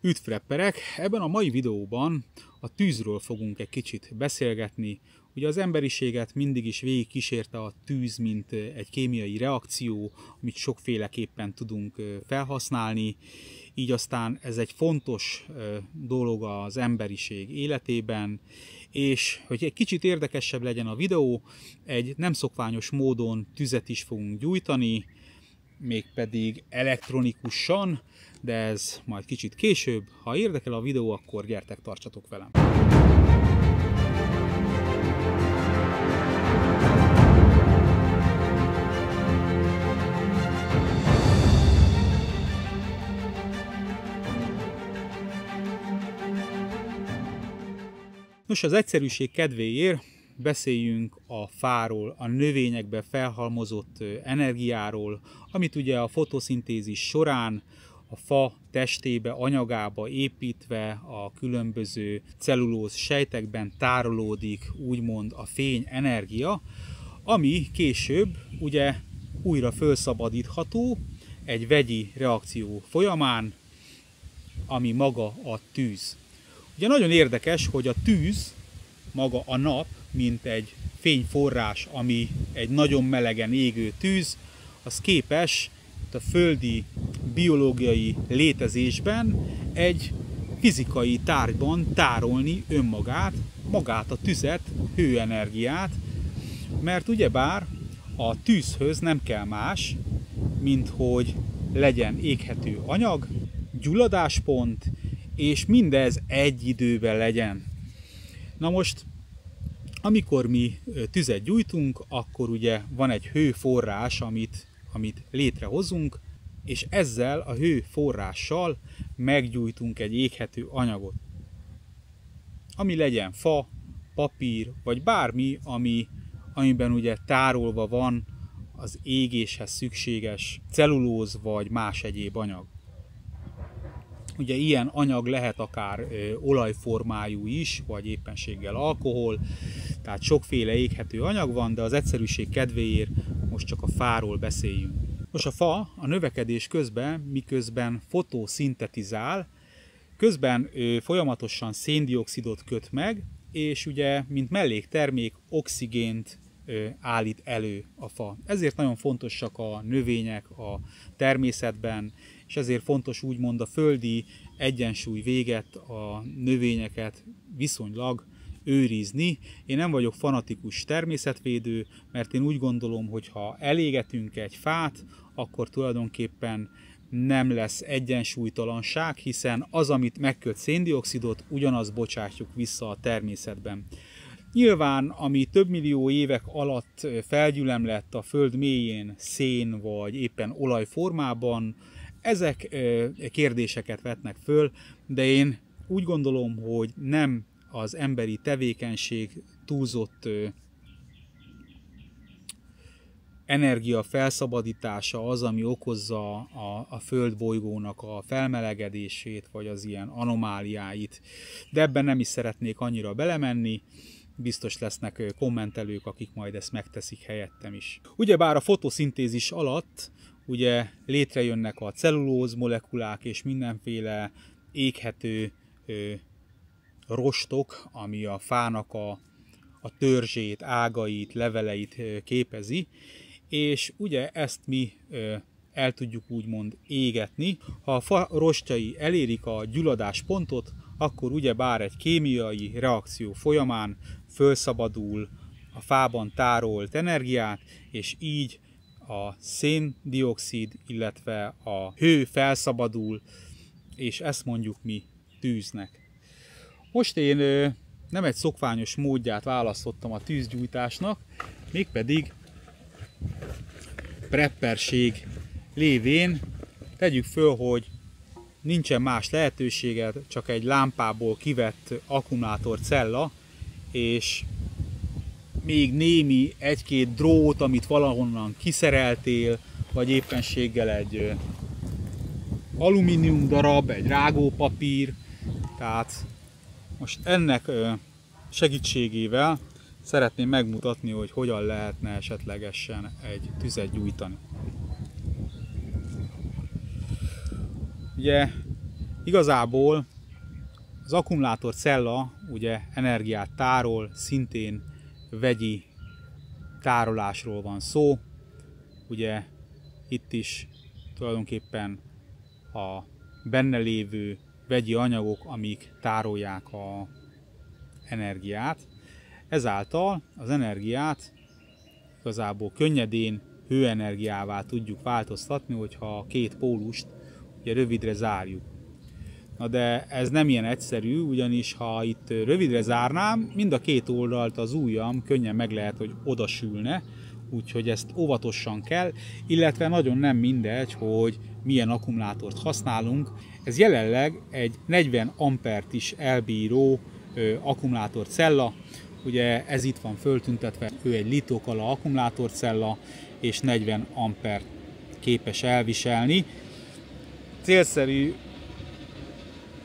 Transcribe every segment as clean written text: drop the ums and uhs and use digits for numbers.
Üdv rapperek! Ebben a mai videóban a tűzről fogunk egy kicsit beszélgetni. Ugye az emberiséget mindig is végig kísérte a tűz, mint egy kémiai reakció, amit sokféleképpen tudunk felhasználni. Így aztán ez egy fontos dolog az emberiség életében, és hogy egy kicsit érdekesebb legyen a videó, egy nem szokványos módon tüzet is fogunk gyújtani, mégpedig elektronikusan, de ez majd kicsit később. Ha érdekel a videó, akkor gyertek, tartsatok velem! Nos, az egyszerűség kedvéért beszéljünk a fáról, a növényekben felhalmozott energiáról, amit ugye a fotoszintézis során a fa testébe, anyagába építve a különböző cellulóz sejtekben tárolódik úgymond a fényenergia, ami később ugye újra felszabadítható egy vegyi reakció folyamán, ami maga a tűz. Ugye nagyon érdekes, hogy a tűz, maga a nap, mint egy fényforrás, ami egy nagyon melegen égő tűz, az képes a földi biológiai létezésben egy fizikai tárgyban tárolni önmagát, magát a tüzet, hőenergiát, mert ugyebár a tűzhöz nem kell más, mint hogy legyen éghető anyag, gyulladáspont, és mindez egy időben legyen. Na most, amikor mi tüzet gyújtunk, akkor ugye van egy hőforrás, amit létrehozunk, és ezzel a hőforrással meggyújtunk egy éghető anyagot. Ami legyen fa, papír, vagy bármi, amiben ugye tárolva van az égéshez szükséges cellulóz, vagy más egyéb anyag. Ugye ilyen anyag lehet akár olajformájú is, vagy éppenséggel alkohol, tehát sokféle éghető anyag van, de az egyszerűség kedvéért most csak a fáról beszéljünk. Most a fa a növekedés közben, miközben fotoszintetizál, közben folyamatosan széndioxidot köt meg, és ugye, mint melléktermék, oxigént állít elő a fa. Ezért nagyon fontosak a növények a természetben, és ezért fontos úgymond a földi egyensúly véget a növényeket viszonylag őrizni. Én nem vagyok fanatikus természetvédő, mert én úgy gondolom, hogy ha elégetünk egy fát, akkor tulajdonképpen nem lesz egyensúlytalanság, hiszen az, amit megköt széndioxidot, ugyanazt bocsátjuk vissza a természetben. Nyilván, ami több millió évek alatt felgyülemlett a föld mélyén szén vagy éppen olaj formában, ezek kérdéseket vetnek föl, de én úgy gondolom, hogy nem az emberi tevékenység túlzott energia felszabadítása az, ami okozza a földbolygónak a felmelegedését, vagy az ilyen anomáliáit. De ebben nem is szeretnék annyira belemenni, biztos lesznek kommentelők, akik majd ezt megteszik helyettem is. Ugyebár a fotoszintézis alatt ugye létrejönnek a cellulóz molekulák és mindenféle éghető rostok, ami a fának a törzsét, ágait, leveleit képezi, és ugye ezt mi el tudjuk úgymond égetni. Ha a fa rostjai elérik a gyulladáspontot, akkor ugyebár egy kémiai reakció folyamán felszabadul a fában tárolt energiát, és így a széndioxid, illetve a hő felszabadul, és ezt mondjuk mi tűznek. Most én nem egy szokványos módját választottam a tűzgyújtásnak, mégpedig prepperség lévén. Tegyük föl, hogy nincsen más lehetőséged, csak egy lámpából kivett akkumulátorcella, és még némi egy-két drót, amit valahonnan kiszereltél, vagy éppenséggel egy alumínium darab, egy rágópapír. Tehát most ennek segítségével szeretném megmutatni, hogy hogyan lehetne esetlegesen egy tüzet gyújtani. Ugye Igazából az akkumulátorcella ugye energiát tárol, szintén vegyi tárolásról van szó. Ugye itt is tulajdonképpen a benne lévő vegyi anyagok, amik tárolják az energiát. Ezáltal az energiát igazából könnyedén hőenergiává tudjuk változtatni, hogyha a két pólust ugye rövidre zárjuk. Na de ez nem ilyen egyszerű, ugyanis ha itt rövidre zárnám, mind a két oldalt az ujjam könnyen meg lehet, hogy odasülne, úgyhogy ezt óvatosan kell, illetve nagyon nem mindegy, hogy milyen akkumulátort használunk. Ez jelenleg egy 40 ampert is elbíró akkumulátorcella. Ugye ez itt van föltüntetve, ő egy litokala akkumulátorcella, és 40 ampert képes elviselni. Célszerű,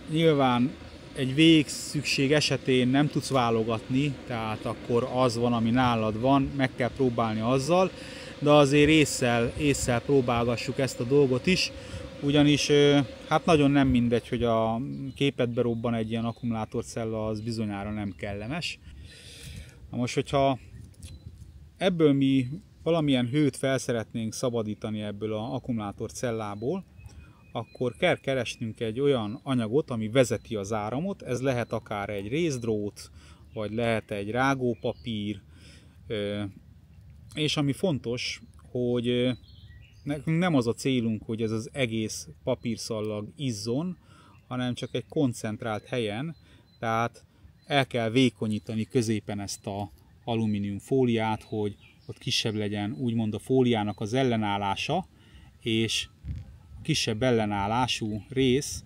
nyilván egy végszükség esetén nem tudsz válogatni, tehát akkor az van, ami nálad van, meg kell próbálni azzal, de azért ésszel próbálgassuk ezt a dolgot is, ugyanis hát nagyon nem mindegy, hogy a képedbe robban egy ilyen akkumulátorcella, az bizonyára nem kellemes. Na most, hogyha ebből mi valamilyen hőt fel szeretnénk szabadítani ebből az akkumulátorcellából, akkor kell keresnünk egy olyan anyagot, ami vezeti az áramot. Ez lehet akár egy részdrót, vagy lehet egy rágópapír, és ami fontos, hogy nekünk nem az a célunk, hogy ez az egész papírszallag izzon, hanem csak egy koncentrált helyen, tehát el kell vékonyítani középen ezt az alumínium fóliát, hogy ott kisebb legyen úgymond a fóliának az ellenállása, és a kisebb ellenállású rész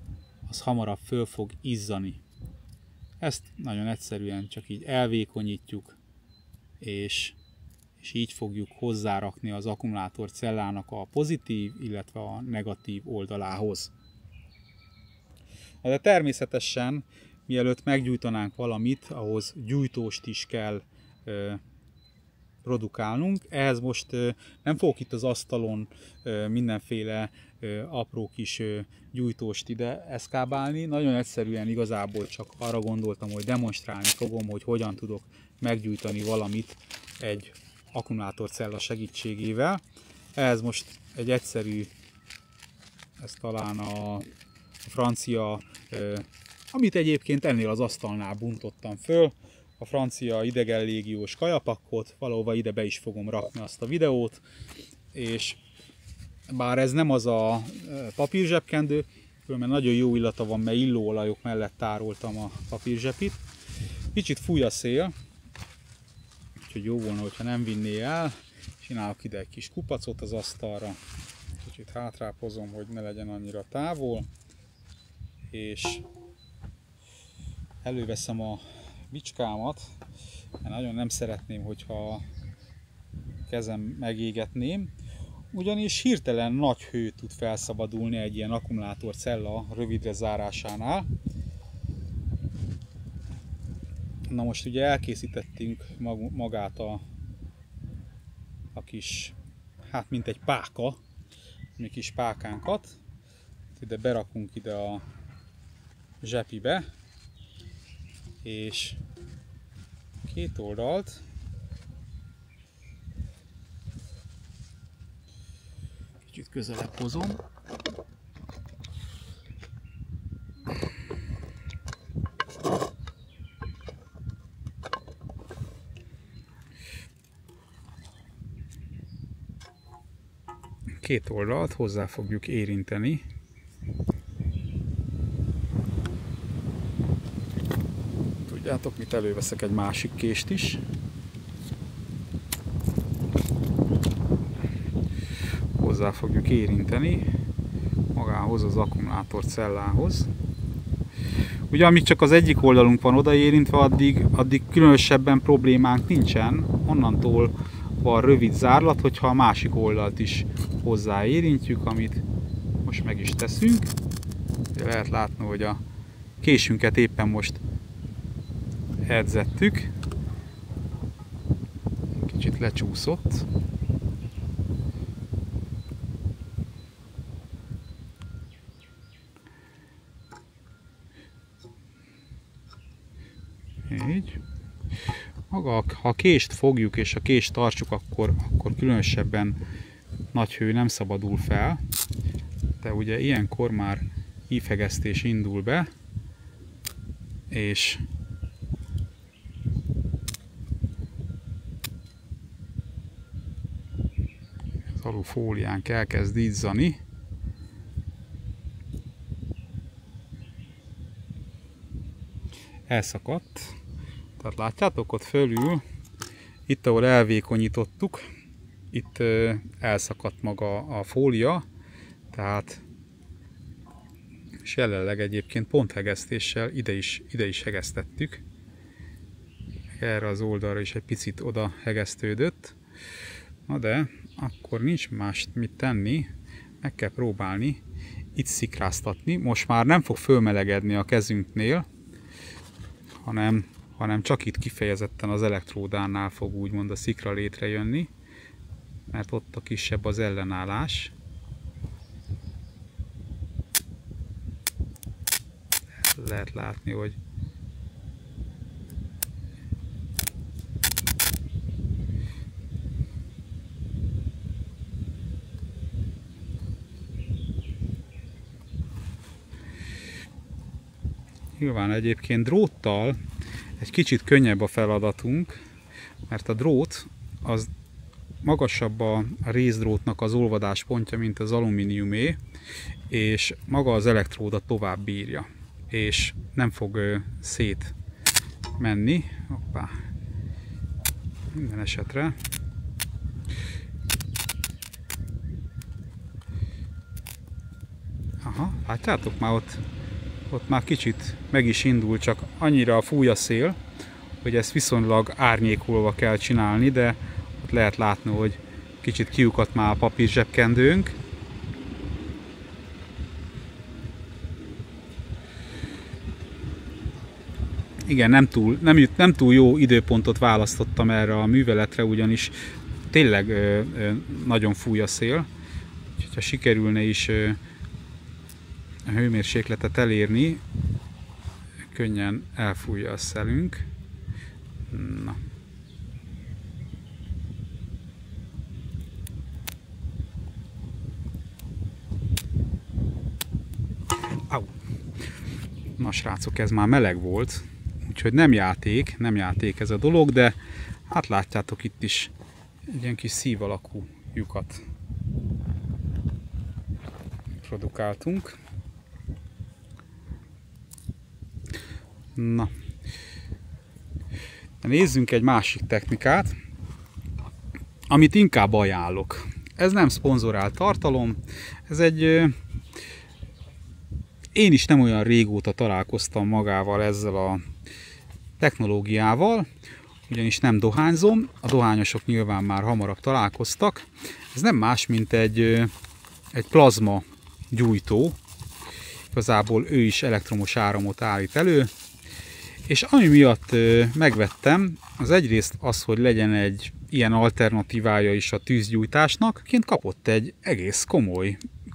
az hamarabb föl fog izzani. Ezt nagyon egyszerűen csak így elvékonyítjuk, és így fogjuk hozzárakni az akkumulátorcellának a pozitív, illetve a negatív oldalához. De természetesen, mielőtt meggyújtanánk valamit, ahhoz gyújtóst is kell produkálnunk. Ehhez most nem fogok itt az asztalon mindenféle apró kis gyújtóst ide eszkábálni. Nagyon egyszerűen igazából csak arra gondoltam, hogy demonstrálni fogom, hogy hogyan tudok meggyújtani valamit egy akkumulátorcella segítségével. Ehhez most egy egyszerű, ez talán a francia, amit egyébként ennél az asztalnál bontottam föl, a francia idegenlégiós kajapakkot, valahova ide be is fogom rakni azt a videót, és bár ez nem az a papírzsebkendő, mert nagyon jó illata van, mert illóolajok mellett tároltam a papírzsepit. Kicsit fúj a szél, úgyhogy jó volna, hogyha nem vinné el. Csinálok ide egy kis kupacot az asztalra, kicsit hátrápozom, hogy ne legyen annyira távol, és előveszem a bicskámat, mert nagyon nem szeretném, hogyha a kezem megégetném, ugyanis hirtelen nagy hő tud felszabadulni egy ilyen akkumulátorcella rövidre zárásánál. Na most ugye elkészítettünk magát a kis, hát mint egy páka, mi kis pákánkat. Ide berakunk ide a zsepibe, és két oldalt kicsit közelebb hozom. Két oldalt hozzá fogjuk érinteni. Tudjátok mit, előveszek egy másik kést is. Hozzá fogjuk érinteni magához az akkumulátorcellához. Ugye amíg csak az egyik oldalunk van odaérintve, addig különösebben problémánk nincsen. Onnantól van rövid zárlat, hogyha a másik oldalt is hozzáérintjük, amit most meg is teszünk. Lehet látni, hogy a késünket éppen most edzettük. Kicsit lecsúszott. Így. Maga, ha a kést fogjuk és a kést tartsuk, akkor különösebben nagy hő nem szabadul fel. De ugye ilyenkor már ívhegesztés indul be, és az alufóliánk elkezd izzani. Elszakadt. Tehát látjátok, ott fölül, itt ahol elvékonyítottuk, itt elszakadt maga a fólia, tehát és jelenleg egyébként ponthegesztéssel ide is hegesztettük. Erre az oldalra is egy picit oda hegesztődött. Na de akkor nincs más mit tenni, meg kell próbálni itt szikráztatni. Most már nem fog fölmelegedni a kezünknél, hanem csak itt kifejezetten az elektródánál fog úgymond a szikra létrejönni, mert ott a kisebb az ellenállás. Lehet látni, hogy nyilván egyébként dróttal egy kicsit könnyebb a feladatunk, mert a drót az magasabb a részdrótnak az olvadáspontja, mint az alumíniumé, és maga az elektróda tovább bírja, és nem fog szét menni. Hoppá. Minden esetre aha, látjátok már ott már kicsit meg is indul, csak annyira fúj a szél, hogy ezt viszonylag árnyékolva kell csinálni, de ott lehet látni, hogy kicsit kiukadt már a papír zsebkendőnk. Igen, nem túl jó időpontot választottam erre a műveletre, ugyanis tényleg nagyon fúj a szél. Úgyhogy ha sikerülne is a hőmérsékletet elérni, könnyen elfújja a szelünk. Na. Au. Na srácok, ez már meleg volt, úgyhogy nem játék ez a dolog, de hát látjátok, itt is egy ilyen kis szív alakú lyukat produkáltunk. Na, nézzünk egy másik technikát, amit inkább ajánlok. Ez nem szponzorált tartalom, ez egy... Én is nem olyan régóta találkoztam magával, ezzel a technológiával, ugyanis nem dohányzom, a dohányosok nyilván már hamarabb találkoztak. Ez nem más, mint egy plazma gyújtó, igazából ő is elektromos áramot állít elő, és ami miatt megvettem, az egyrészt az, hogy legyen egy ilyen alternatívája is a tűzgyújtásnak, ként kapott egy egész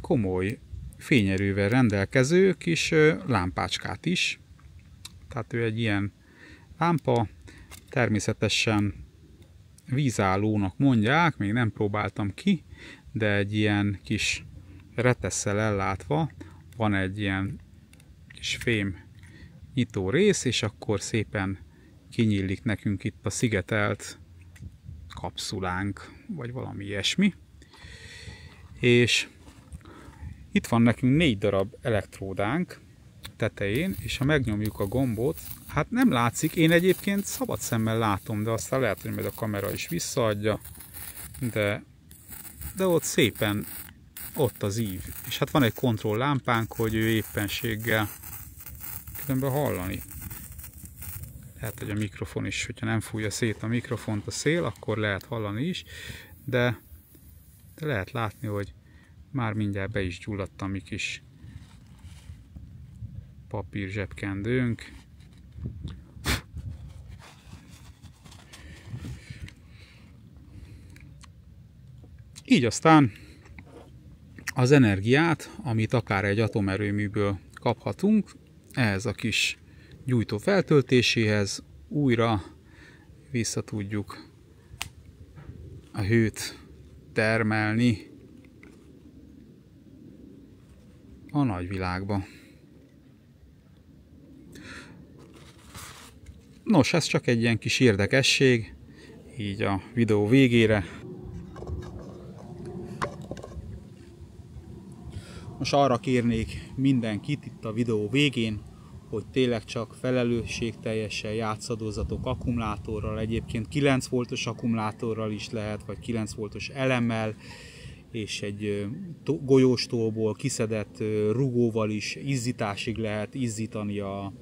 komoly fényerővel rendelkező kis lámpácskát is. Tehát ő egy ilyen lámpa, természetesen vízállónak mondják, még nem próbáltam ki, de egy ilyen kis retesszel ellátva van egy ilyen kis fém nyitó rész, és akkor szépen kinyílik nekünk itt a szigetelt kapszulánk, vagy valami ilyesmi. És itt van nekünk 4 darab elektródánk tetején, és ha megnyomjuk a gombot, hát nem látszik, én egyébként szabad szemmel látom, de aztán lehet, hogy majd a kamera is visszaadja, de ott szépen ott az ív. És hát van egy kontrolllámpánk, hogy ő éppenséggel különben hallani. Lehet, hogy a mikrofon is, hogyha nem fújja szét a mikrofont a szél, akkor lehet hallani is, de lehet látni, hogy már mindjárt be is gyulladt a mi kis papír zsebkendőnk. Így aztán az energiát, amit akár egy atomerőműből kaphatunk, ehhez a kis gyújtó feltöltéséhez újra vissza tudjuk a hőt termelni a nagyvilágba. Nos, ez csak egy ilyen kis érdekesség, így a videó végére. Most arra kérnék mindenkit itt a videó végén, hogy tényleg csak felelősségteljesen játszadozzatok akkumulátorral, egyébként 9 voltos akkumulátorral is lehet, vagy 9 voltos elemmel, és egy golyóstólból kiszedett rugóval is izzításig lehet izzítani a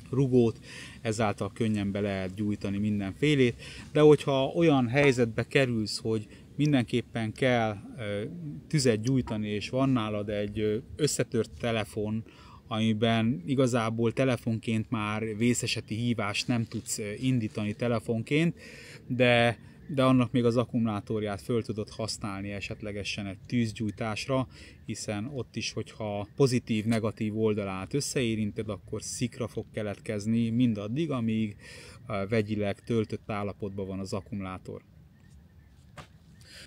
rugót, ezáltal könnyen be lehet gyújtani mindenfélét, de hogyha olyan helyzetbe kerülsz, hogy mindenképpen kell tüzet gyújtani, és van nálad egy összetört telefon, amiben igazából telefonként már vészeseti hívást nem tudsz indítani telefonként, de annak még az akkumulátorját föl tudod használni esetlegesen egy tűzgyújtásra, hiszen ott is, hogyha pozitív-negatív oldalát összeérinted, akkor szikra fog keletkezni mindaddig, amíg vegyileg töltött állapotban van az akkumulátor.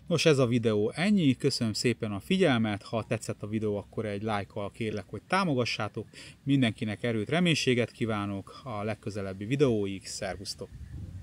Nos, ez a videó ennyi, köszönöm szépen a figyelmet, ha tetszett a videó, akkor egy lájkkal kérlek, hogy támogassátok, mindenkinek erőt, reménységet kívánok a legközelebbi videóig, szervusztok!